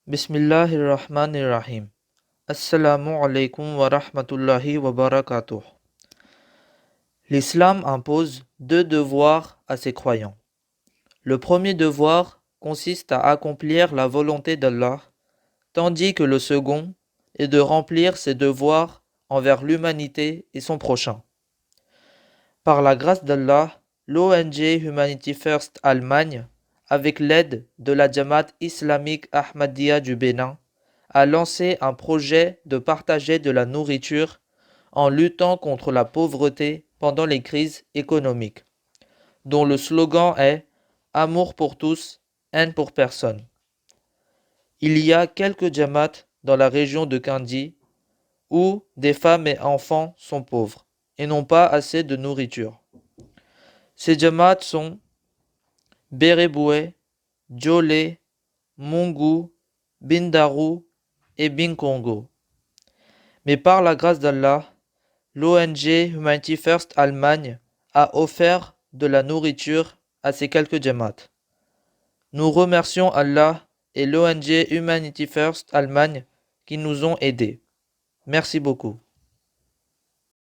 Bismillahirrahmanirrahim. Assalamu alaikum wa rahmatullahi wa barakatuh. L'islam impose deux devoirs à ses croyants. Le premier devoir consiste à accomplir la volonté d'Allah, tandis que le second est de remplir ses devoirs envers l'humanité et son prochain. Par la grâce d'Allah, l'ONG Humanity First Allemagne, avec l'aide de la Jamaat islamique Ahmadiyya du Bénin, a lancé un projet de partager de la nourriture en luttant contre la pauvreté pendant les crises économiques, dont le slogan est « Amour pour tous, haine pour personne ». Il y a quelques Jamaats dans la région de Kandi où des femmes et enfants sont pauvres et n'ont pas assez de nourriture. Ces Jamaats sont Bereboué, Djolé, Mungu, Bindarou et Binkongo. Mais par la grâce d'Allah, l'ONG Humanity First Allemagne a offert de la nourriture à ces quelques Jamaats. Nous remercions Allah et l'ONG Humanity First Allemagne qui nous ont aidés. Merci beaucoup.